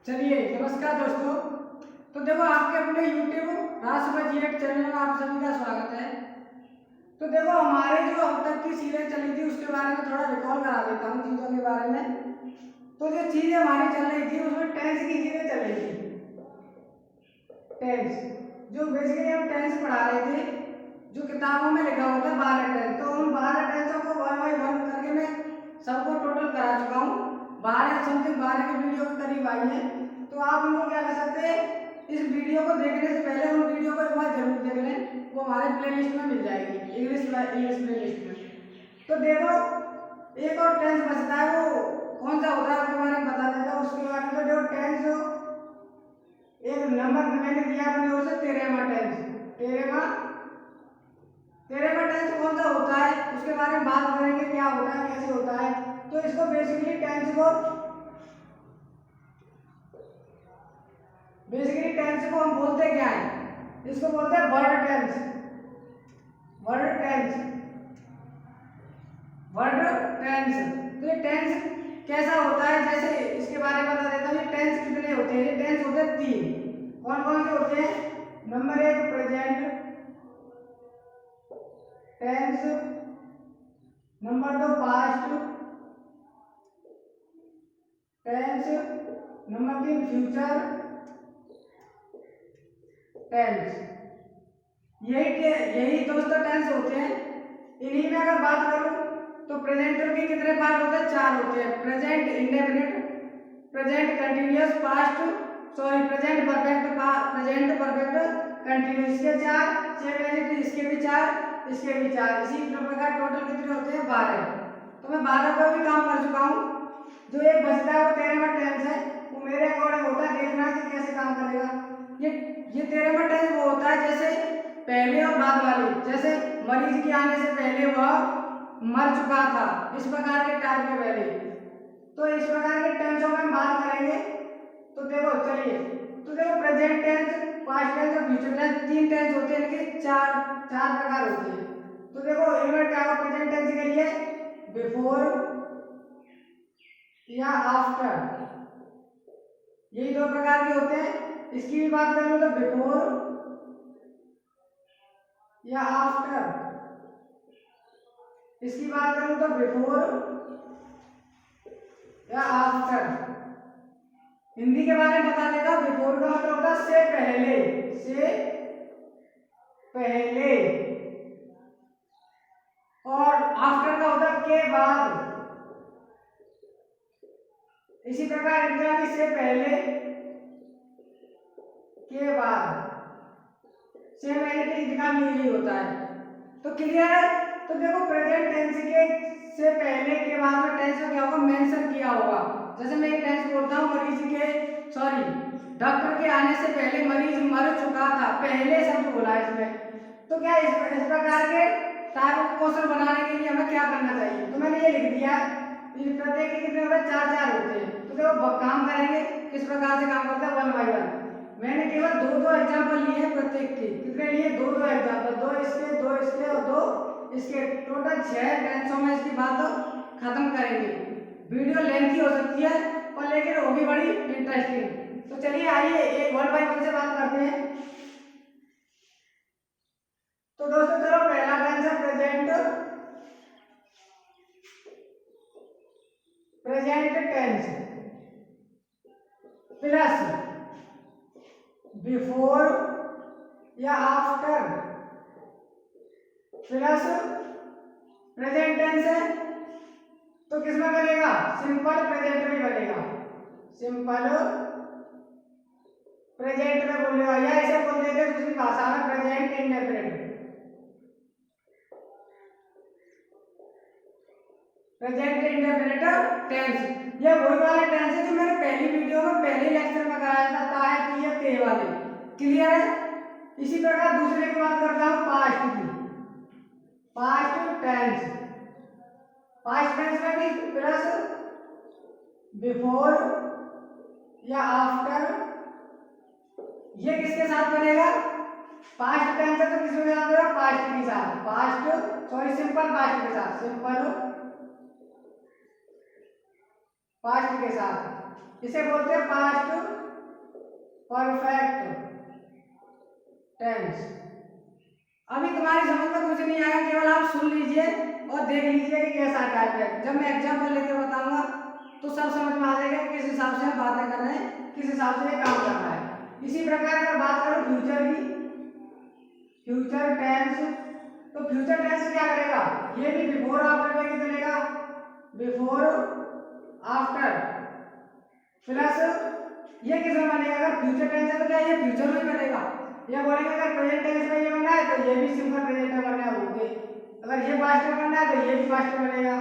चलिए नमस्कार दोस्तों। तो देखो आपके अपने YouTube राष्ट्रपति एक चैनल में आप सभी का स्वागत है। तो देखो हमारे जो अब तक की सीरीज चली थी उसके बारे में थोड़ा रिकॉल करा देता हूँ चीज़ों के बारे में। तो जो चीज़ें हमारी चल रही थी उसमें टेंस की चीज़ें चल रही थी। टेंस जो बेसिकली हम टेंस पढ़ा रहे थे, जो किताबों में लिखा हुआ था 12 टेंस, तो उन 12 टेंसों को वन बाई वन करके मैं सबको टोटल करा चुका हूँ। 12 समथिंग 12 के वीडियो के करीब आई है। तो आप उनको क्या कर सकते हैं, इस वीडियो को देखने से पहले उन वीडियो को एक बार जरूर देख लें, वो हमारे प्लेलिस्ट में मिल जाएगी, इंग्लिश प्लेलिस्ट में। तो देखो एक और टेंस बचता है, वो कौन सा होता है उसके बारे में बता देता हूँ। उसके बारे में तो जो टेंस जो एक नंबर मैंने दिया अपनी ओर से 13वां टेंस, 13वां टेंस कौन सा होता है उसके बारे में बात करेंगे, क्या होता है कैसे होता है। तो इसको बेसिकली टेंस को हम बोलते क्या है, इसको बोलते हैं वर्ड टेंस। तो ये टेंस कैसा होता है, जैसे इसके बारे में बता देता हूँ। ये टेंस कितने होते हैं, ये टेंस होते हैं 3। कौन कौन से होते हैं? Number 1 present tense, number 2 past tense, number 3 future tense. यही दोस्तों टेंस होते हैं। इन्हीं में अगर बात करूं तो प्रेजेंट के कितने पार्ट होते हैं? 4 होते हैं। Present indefinite, present continuous, present perfect continuous, इसके 4, सेम इसके भी 4, इसके भी 4, इसी प्रकार टोटल कितने होते हैं? 12। तो मैं 12 पर भी काम कर चुका हूँ। जो एक बचता है वो 13वां टेंस है, वो मेरे अकॉर्डिंग होता है, देखना है कि कैसे काम करेगा। ये 13वां टेंस वो होता है जैसे पहले और बाद वाली, जैसे मरीज के आने से पहले वह मर चुका था, इस प्रकार के टाइप के पहले। तो इस प्रकार के टेंसों में हम बात करेंगे। तो देखो चलिए, तो देखो प्रेजेंट टेंस, पास्ट टेंस और फ्यूचर टेंस 3 टेंस होते हैं, इनके चार प्रकार होते हैं। तो देखो इनमें क्या होगा, प्रेजेंट टेंस के लिए बिफोर या आफ्टर, यही 2 प्रकार के होते हैं। इसकी भी बात करूं तो बिफोर या आफ्टर, इसकी बात करूं तो बिफोर या आफ्टर। हिंदी के बारे में बता देता हूं। बिफोर का मतलब होता है से पहले, और आफ्टर का होता है के बाद। इसी प्रकार इनका भी से पहले के बाद, सेम एनिटी का भी यही होता है। तो क्लियर है? तो देखो प्रेजेंट टेंस के से पहले के बाद में टेंस को क्या होगा, मेंशन किया होगा। जैसे मैं एक टेंस बोलता हूँ, डॉक्टर के आने से पहले मरीज मर चुका था, पहले शब्द बोला इसमें। तो क्या इस प्रकार के टाइप ऑफ क्वेश्चन बनाने के लिए हमें क्या करना चाहिए? तो मैंने ये लिख दिया, प्रत्येक के कितने होते हैं? 4 होते हैं। तो देखो काम करेंगे, किस प्रकार से काम करते हैं, 1 बाय 1। मैंने केवल 2 एग्जाम्पल लिए हैं प्रत्येक के। कितने लिए? 2 एग्जाम्पल, 2 इसके, 2 इसके और 2 इसके, टोटल 6 टेंसों में इसकी बात खत्म करेंगे। वीडियो लेंथी हो सकती है और लेकिन होगी बड़ी इंटरेस्टिंग। तो चलिए आइए एक 1 बाय 1 से बात करते हैं। तो दोस्तों चलो पहला टेंस है प्रेजेंट टेंस प्लस बिफोर या आफ्टर प्लस प्रेजेंट टेंस है, तो किसमें बनेगा? सिंपल प्रेजेंट में बनेगा। सिंपल प्रेजेंट में बोलेगा, या इसे बोल देते हैं दूसरी भाषा में present indefinite. Present indefinite tense ये वही वाला टेंस है जो मैंने पहली वीडियो में पहले लेक्चर में कराया था, है कि ये वाले। क्लियर है? इसी प्रकार दूसरे की बात करता हूं, पास्ट की। पास्ट टेंस में भी प्लस बिफोर या आफ्टर, ये किसके साथ बनेगा? पास्ट टेंस है तो किसके साथ बनेगा? पास्ट के साथ, सिंपल पास्ट के साथ, सिंपल पास्ट के साथ। इसे बोलते हैं पास्ट परफेक्ट टेंस। अभी तुम्हारी समझ में कुछ नहीं आया, केवल आप सुन लीजिए और देख लीजिए कि कैसा टाइप है। जब मैं एग्जाम्पल लेकर बताऊंगा तो सब समझ में आ जाएगा किस हिसाब से हम बातें कर रहे हैं, किस हिसाब से ये काम कर रहा है। इसी प्रकार अगर बात करो फ्यूचर की, फ्यूचर टेंस, तो फ्यूचर टेंस क्या करेगा, ये भी बिफोर आफ्टर में चलेगा, बिफोर आफ्टर प्लस ये किस में बनेगा, अगर फ्यूचर टेंस है तो क्या ये फ्यूचर में बनेगा, ये बोलेंगे अगर प्रेजेंट टेंस में ये बनना है तो ये भी सिंपल प्रेजेंट में बनना है, अगर ये पास्ट में बनना है तो ये भी पास्ट में बनेगा।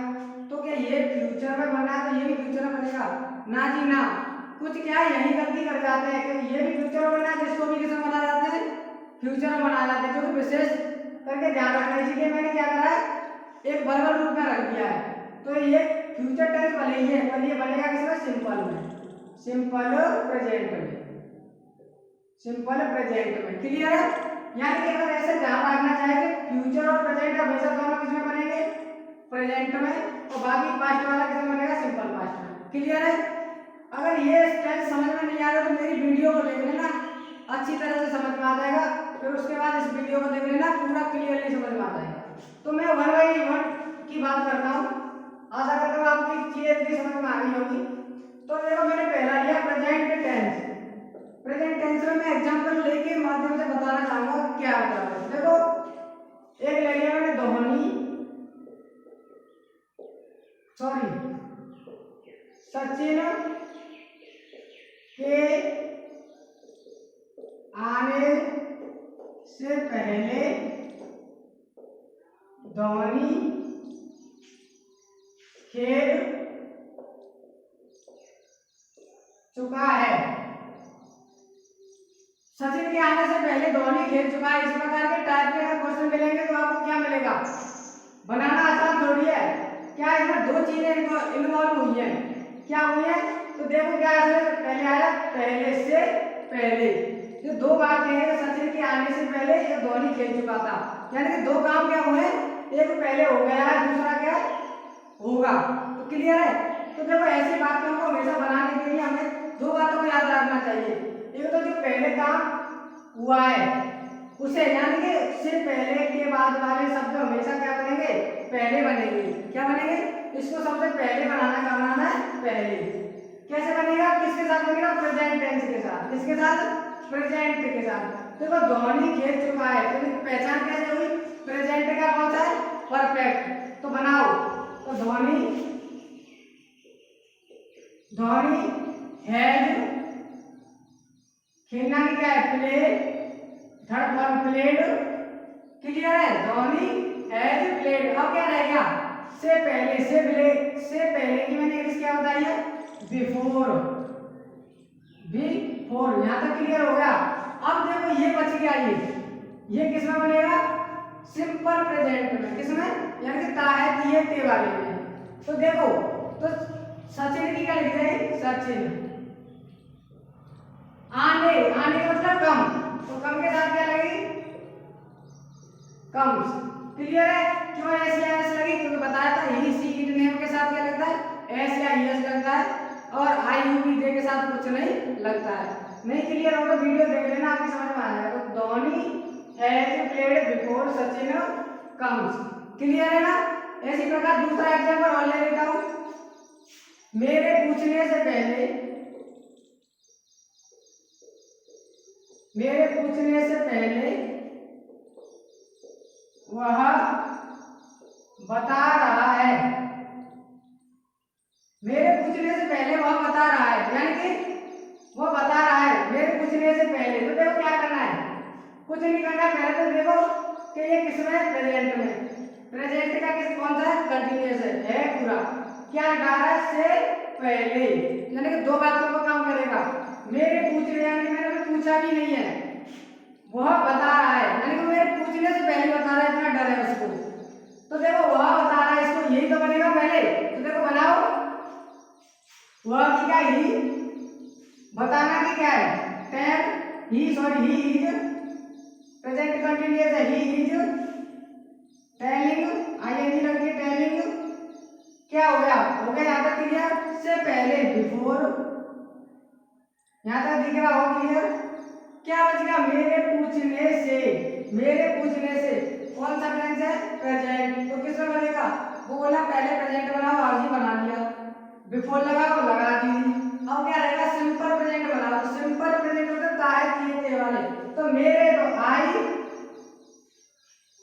तो क्या ये फ्यूचर में बनना है तो ये भी फ्यूचर में बनेगा, ना जी ना। कुछ क्या है यही गलती कर जाते हैं कि ये भी फ्यूचर में बनना है, जिसको भी किसमें बना जाते हैं, फ्यूचर में बना जाते हैं। क्योंकि विशेष करके ध्यान रखना, इसीलिए मैंने क्या करा है, एक वर्बल रूप में रख दिया है। तो ये फ्यूचर टेंस भले ही है पर ये बनेगा किसमें, सिंपल में, सिंपल प्रेजेंट में, सिंपल प्रेजेंट में। क्लियर है? यानी कि अगर ऐसे ध्यान रखना चाहिए कि फ्यूचर और प्रेजेंट हमेशा दोनों किसमें बनेंगे, प्रेजेंट में, और बाकी पास्ट वाला किसमें बनेगा, सिंपल पास्ट में। क्लियर है? अगर ये टेंस समझ में नहीं आ रहा तो मेरी वीडियो को देख लेना, अच्छी तरह से समझ में आ जाएगा। फिर उसके बाद इस वीडियो को देख लेना, पूरा क्लियरली समझ में आ जाएगा। तो मैं 1 बाई 1 की बात करता हूँ, आशा करता हूँ आपकी चीजें इतनी समझ में आ गई होगी। तो देखो मैंने पहला लिया प्रेजेंट टेंस। प्रेजेंट टेंस में मैं एग्जांपल लेके माध्यम से बताना चाहूंगा क्या होता है। देखो एक ले लिया मैंने सचिन के आने से पहले धोनी खेल चुका है। सचिन के आने से पहले धोनी खेल चुका है। इस प्रकार के टाइप के अगर क्वेश्चन मिलेंगे तो आपको क्या मिलेगा, बनाना आसान थोड़ी है। क्या इसमें दो चीजें इन्वॉल्व हुई है, क्या हुई है, तो देखो क्या है, पहले आया पहले से पहले, ये दो बातें हैं। सचिन के आने से पहले ये धोनी खेल चुका था, यानी कि दो काम क्या हुए, एक पहले हो गया है, दूसरा क्या होगा। तो क्लियर है? तो देखो ऐसी बातों को हमेशा बनाने के लिए हमें दो बातों को याद रखना चाहिए। एक तो जो पहले काम हुआ है उसे, यानी कि से पहले के बाद वाले शब्द हमेशा क्या बनेंगे, पहले बनेंगे। क्या बनेंगे, इसको सबसे पहले बनाना का नाम है पहले। कैसे बनेगा, किसके साथ बनेगा, प्रेजेंट टेंस के साथ। किसके साथ, प्रेजेंट के साथ। देखो धोनी खेल चुका है, तो पहचान कैसे हुई, प्रेजेंट का कौन सा है, परफेक्ट। तो बनाओ, तो धोनी हैज, खेलना की क्या है, play, third form played. Clear है, धोनी हैज प्लेड। अब क्या रह गया, से पहले, से पहले की मैंने इंग्लिश क्या बताई है, बिफोर, यहां तक क्लियर हो गया। अब देखो ये बच गया, ये किसमें बनेगा, सिंपल प्रेजेंट में। किसमें, यानी कि ता है दिए ते वाले में। तो देखो, तो सचिन की क्या लिख रहे हैं, सचिन आने, आने का मतलब कम, तो कम के साथ क्या लगेगी, कम्स। क्लियर है? क्यों एस या एस लगी, क्योंकि बताया था ही सी इट नेम के साथ क्या लगता है, एस या एस लगता है, और आई यू बी दे के साथ कुछ नहीं लगता है। नहीं क्लियर हो तो वीडियो देख लेना, आपकी समझ में आ जाएगा। तो Dhoni has played before Sachin comes. Clear है ना? इसी प्रकार दूसरा एग्जांपल और ले लेता हूं, मेरे पूछने से पहले, मेरे पूछने से पहले वह बता रहा है, मेरे पूछने से पहले वह बता रहा है, यानी कि वो बता रहा है मेरे पूछने से पहले। तो देखो क्या करना है, कुछ नहीं करना है। पहले तो देखो कि ये किसमें है, प्रेजेंट में। प्रेजेंट का किस कौन सा है, कंटिन्यूअस है पूरा। क्या लिखा है, से पहले, यानी कि दो बातों को काम करेगा। मेरे पूछने, यानी कि मैंने पूछा भी नहीं है, वह बता रहा है, यानी कि मेरे पूछने से पहले बता रहा है, इतना डर है उसको। तो देखो वह बता रहा है, इसको यही तो बनेगा पहले। तो देखो बनाओ, वह की क्या, ही, बताना की क्या है, tell, he is, present continuous है, ही इज टेलिंग, आईएनजी लग गई, टेलिंग। क्या हो गया, यहां तक क्लियर। से पहले बिफोर यहाँ तक दिख रहा हो क्लियर? क्या बचेगा? मेरे पूछने से, मेरे पूछने से कौन सा टेंस है? प्रेजेंट। तो किसमें बनेगा? वो बोला पहले प्रेजेंट बनाओ, आज ही बना लिया, बिफोर लगाओ, लगा दी। अब क्या रहेगा? सिंपल प्रेजेंट बनाओ। तो सिंपल प्रेजेंट होता है किए थे वाले। तो मेरे, तो आई,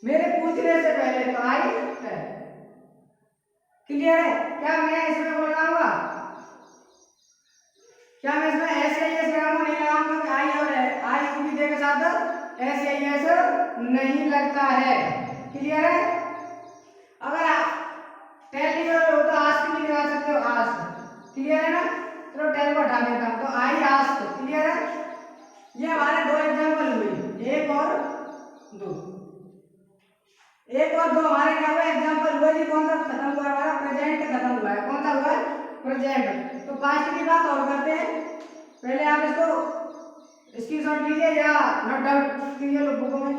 मेरे पूछने से पहले तो आई है। क्लियर है? क्या मैं इसमें बोल रहा हूँ? क्या मैं इसमें ऐसे ही ऐसे लगाऊंगा? नहीं लगाऊंगा कि आई और आई की दे के साथ ऐसे ही ऐसे नहीं लगता है। क्लियर है? अगर आप टेल नहीं हो तो आस्क भी लगा सकते हो, आस्क। क्लियर है ना? चलो टेल को हटा देता हूं, तो आई आस्क। क्लियर है? ये हमारे दो एग्जांपल हुए, एक और दो। एक और दो हमारे क्या हुआ? एग्जांपल हुए जी। कौन सा खत्म हुआ? हमारा प्रेजेंट खत्म हुआ है। कौन सा हुआ है? प्रेजेंट। तो पास्ट की बात और करते हैं। पहले आप इसको स्क्रीनशॉट लीजिए या नोट डाउन कीजिए लो बुक में।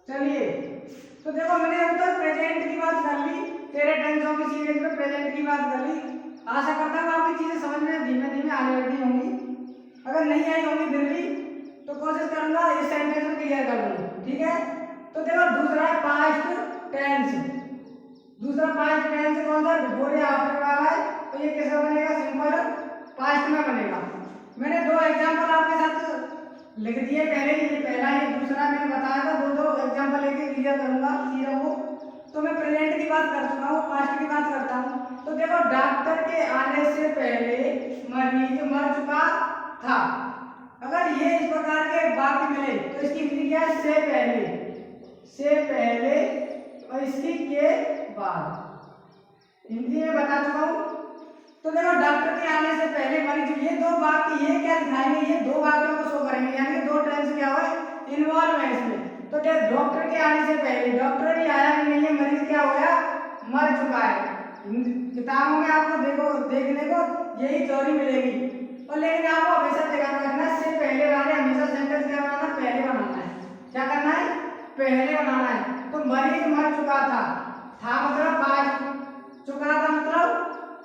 चलिए, तो देखो मैंने अब तक प्रेजेंट की बात कर ली, तेरे टेंसों की सीरीज में प्रेजेंट की बात कर ली। आशा करता हूँ आपकी चीजें समझ में धीमे धीमे आने लगी होंगी। अगर नहीं आई होंगी फिर भी तो कोशिश करूंगा इस सेंटेंस को क्लियर कर दूं। ठीक है? तो देखो दूसरा है पास्ट टेंस। दूसरा पास्ट टेंस कौन सा? बिफोर या आफ्टर वाला है। तो ये कैसे बनेगा? सिंपल पास्ट में बनेगा। मैंने दो एग्जांपल आपके साथ लिख दिए पहले ही, ये पहला ही दूसरा मैंने बताया था। दो दो एग्जांपल लेके क्लियर करूंगा चीजों को। तो मैं प्रेजेंट की बात कर चुका हूँ, पास्ट की बात करता हूँ। तो देखो डॉक्टर के आने से पहले मरीज मर चुका था। अगर ये इस प्रकार के वाक्य मिले तो इसकी हिंदी क्या है? से पहले, से पहले और इसकी के बाद। हिंदी में बता चुका हूँ। तो देखो डॉक्टर के आने से पहले मरीज, ये दो वाक्य ये क्या दिखाएंगे? ये दो वाक्यों को शो करेंगे, यानी दो टेंस क्या हुआ इन्वॉल्व है इसमें। तो डॉक्टर के आने से पहले, डॉक्टर भी आया भी नहीं है, मरीज क्या हो गया? मर चुका है। किताबों में आपको देखो देखने को यही थ्योरी मिलेगी। और लेकिन आपको हमेशा ध्यान रखना, से पहले वाले हमेशा सेंटेंस क्या बनाना? पहले बनाना है। क्या करना है? पहले बनाना है। तो मरीज मर चुका था मतलब पास्ट, चुका था मतलब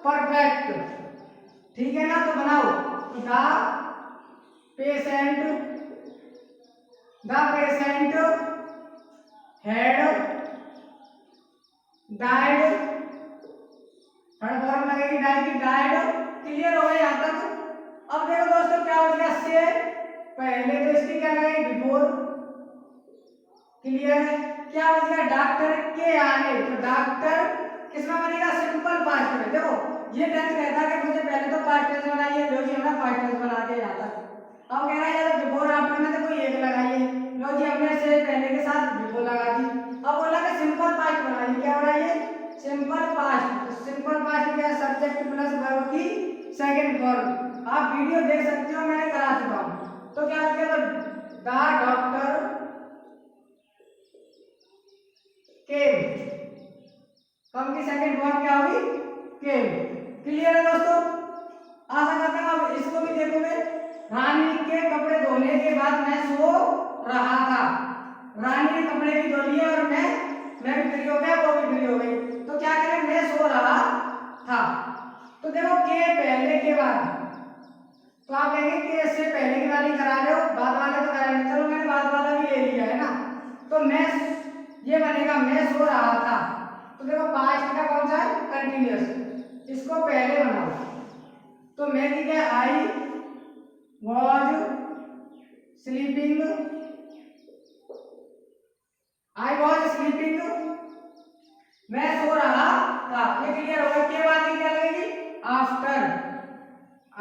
परफेक्ट। ठीक है ना? तो बनाओ the patient had died. Third form लगेगी डाइड की, डाइड। क्लियर हो गया यहाँ तक? अब देखो दोस्तों क्या हो गया? से पहले, तो इसकी क्या लगेगी? बिफोर। क्लियर है? क्या बच गया? डॉक्टर के आने। तो डॉक्टर किसमें बनेगा? सिंपल पास्ट में। देखो ये टेंस कहता है कि मुझे पहले तो पास्ट टेंस बनाइए, लो जी हमने पास्ट टेंस बना के यहाँ तक। अब कह रहा है यार बिफोर आफ्टर में तो कोई एक लगाइए, लो जी हमने से पहले के साथ बिफोर लगा दी। अब बोला कि सिंपल पास्ट बनाइए। क्या हो रहा है ये? Simple past. तो सिंपल पास्ट क्या है? सब्जेक्ट प्लस वर्ब की सेकंड फॉर्म। आप वीडियो देख सकते हो, मैंने करा चुका हूँ। तो क्या बच गया? द डॉक्टर केम। कम की सेकंड फॉर्म क्या होगी? केम। क्लियर है दोस्तों? आशा करता हूं आप इसको भी देखोगे। रानी के कपड़े धोने के बाद मैं सो रहा था। रानी ने कपड़े भी धो लिए और मैं भी फ्री हो गया, वो भी फ्री हो गई। तो क्या करें? मैं सो रहा था। तो देखो के पहले के बाद, तो आप कहेंगे कि इससे पहले की वाली करा रहे हो, बाद वाले तो करा नहीं। चलो मैंने बाद वाला भी ले लिया है ना। तो मैं, ये बनेगा मैं सो रहा था। तो देखो पास्ट का कौन सा है? कंटिन्यूअस। इसको पहले बनाओ। तो मैं की क्या? आई was sleeping, I was sleeping, मैं सो रहा था। ये क्लियर होगा? के बाद क्या लगेगी? आफ्टर।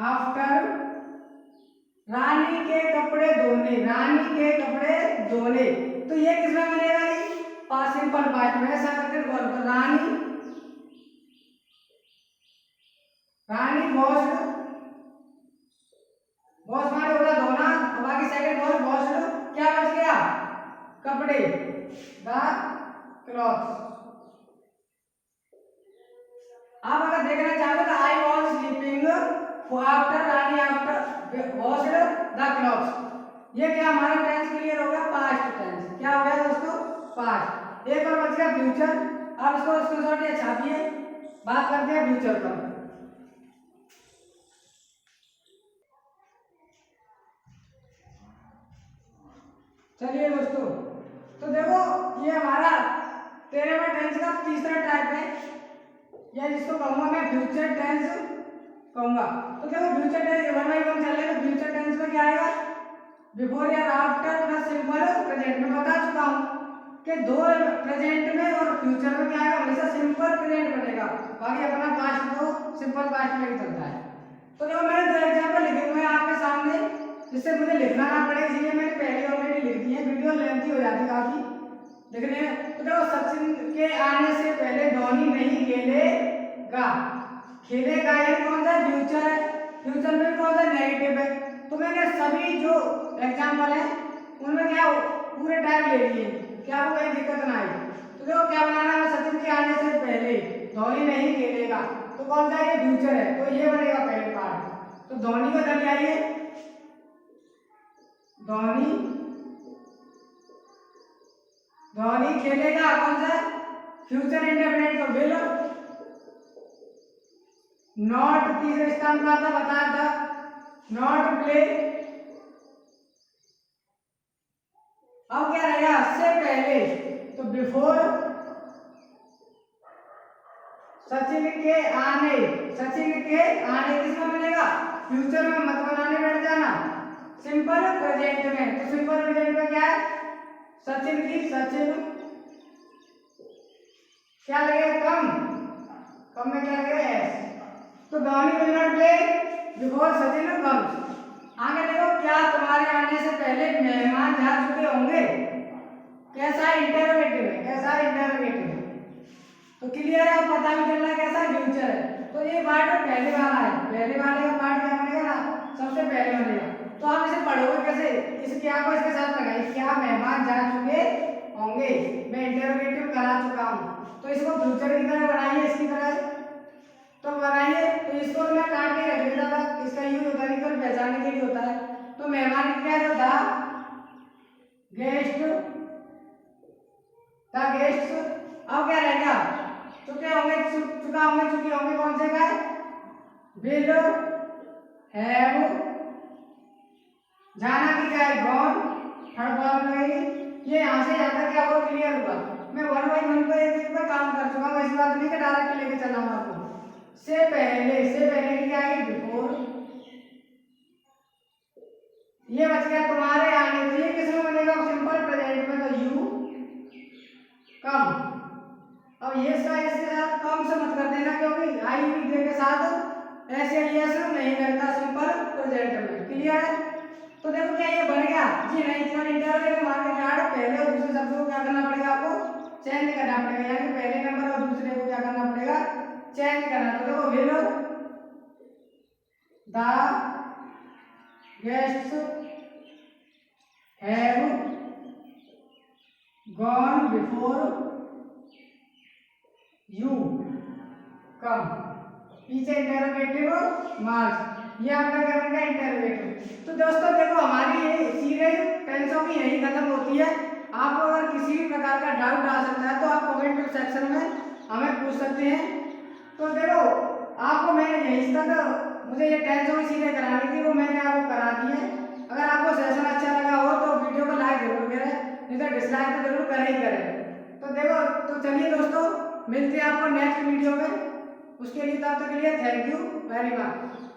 आफ्टर रानी के कपड़े धोने, रानी के कपड़े धोने। तो ये किसमें बनेगा? ये पास्ट सिंपल पास्ट में। ऐसा करके बोलो तो रानी, रानी वॉश्ड, वॉश माने होता धोना, बाकी सेकंड वर्ड वॉश्ड। क्या बच गया? कपड़े, द क्लॉथ्स। आप अगर देखना चाहो तो I was sleeping after Rani after washed the clothes. ये क्या हमारा टेंस क्लियर हो गया? Past tense. क्या हो गया दोस्तों? पास्ट। एक और बच गया फ्यूचर। आप इसको स्क्रीनशॉट या छापिए। बात करते हैं फ्यूचर पर। चलिए दोस्तों, तो देखो ये हमारा 13वें टेंस का तीसरा टाइप है, या जिसको कहूंगा मैं फ्यूचर टेंस कहूंगा। तो देखो फ्यूचर टेंस 1 बाय 1 चल रहे हैं, तो फ्यूचर टेंस में क्या आएगा, बिफोर या आफ्टर प्लस सिंपल प्रेजेंट में बता चुका हूं कि दो प्रेजेंट में और फ्यूचर में क्या आएगा, हमेशा सिंपल प्रेजेंट बनेगा, बाकी अपना पास्ट तो सिंपल पास्ट में ही चलता है। तो देखो मैंने दो एग्जांपल लिखे हुए हैं आपके सामने, जिससे मुझे लिखना ना पड़े, इसलिए मैंने पहले ऑलरेडी लिख दी है, वीडियो लेंथी हो जाती काफी लिखने में। तो देखो सचिन के आने से पहले धोनी नहीं खेलेगा, खेलेगा ये कौन सा फ्यूचर है, फ्यूचर में कौन सा नेगेटिव है। तो मैंने सभी जो एग्जांपल है उनमें क्या पूरे टाइम ले लिए कि आपको कोई दिक्कत ना आए। तो देखो क्या बनाना है, सचिन के आने से पहले धोनी नहीं खेलेगा, तो कौन सा ये फ्यूचर है, तो ये बनेगा पहले पार्ट। तो धोनी को चले आइए, धोनी खेलेगा कौन सा फ्यूचर इंडेफिनिट, तो विल नॉट, तीसरे स्थान पर आता बताया था नॉट प्ले। अब क्या रहेगा, से पहले, तो बिफोर सचिन के आने, सचिन के आने किसमें मिलेगा, फ्यूचर में, मत बनाने बैठ जाना, सिंपल प्रेजेंट में। तो सिंपल प्रेजेंट में क्या है, सचिन की, सचिन क्या लगेगा, कम में क्या लगेगा एस। तो Dhoni will not play before Sachin comes. आगे देखो, क्या तुम्हारे आने से पहले मेहमान जा चुके होंगे, कैसा इंटरोगेटिव है, कैसा इंटरोगेटिव है, तो क्लियर है, पता भी चल रहा है कैसा फ्यूचर है। तो ये पार्ट पहले वाला है, पहले वाले का पार्ट क्या बनेगा ना, सबसे पहले बनेगा। तो आप इसे पढ़ोगे कैसे, इसके आपको इसके साथ लगाइए, क्या मेहमान जा चुके होंगे, मैं इंटरोगेटिव करा चुका हूं, तो इसको फ्यूचर की तरह बनाइए, इसकी तरह तो बनाइए। तो इसको मैं काट के रख देता था, इसका यूज होता है केवल पहचानने के लिए होता है। तो मेहमान क्या था, गेस्ट, द गेस्ट। अब क्या रहेगा, चुके होंगे, चुका होंगे, चुके होंगे, कौन से का है, विल हैव, जाना की क्या है, गॉन, थर्ड फॉर्म लगेगी। ये यहाँ से यहाँ तक क्या वो क्लियर हुआ, मैं 1 बाय 1 पे एक पे काम कर चुका हूँ, ऐसी बात नहीं कि डायरेक्ट लेके चला हूँ आपको। से पहले की क्या है, बिफोर, ये बच गया तुम्हारे आने से, ये किसमें बनेगा, सिंपल प्रेजेंट में, तो यू कम। अब ये इसके साथ कम से मत कर देना, क्योंकि आई भी के साथ ऐसे नहीं लगता सिंपल प्रेजेंट में, क्लियर है। तो देखो क्या ये बन गया जी, नहीं केवल इंटरव्यू मान के कार्ड पहले और दूसरे शब्द को क्या करना पड़ेगा, आपको चेंज करना पड़ेगा, यानी पहले नंबर और दूसरे को क्या करना पड़ेगा, चेंज करना। तो देखो will the guests have gone before you come, पीछे इंटरोगेटिव मार्क्स, ये आपका क्या बनेगा, इंटरोगेटिव। तो दोस्तों देखो हमारी ये सीरीज टेंसों की यही खत्म होती है। आपको अगर किसी भी प्रकार का डाउट आ सकता है तो आप कमेंट सेक्शन में हमें पूछ सकते हैं। तो देखो आपको मैंने यही तक मुझे ये टेंसों की सीरीज करानी थी, वो मैंने आपको करा दी है। अगर आपको सेशन अच्छा लगा हो तो वीडियो को लाइक जरूर करें, नहीं तो डिसलाइक तो जरूर करें ही करें। तो देखो, तो चलिए दोस्तों, मिलते हैं आपको नेक्स्ट वीडियो में, उसके लिए तब तक के लिए थैंक यू वेरी मच।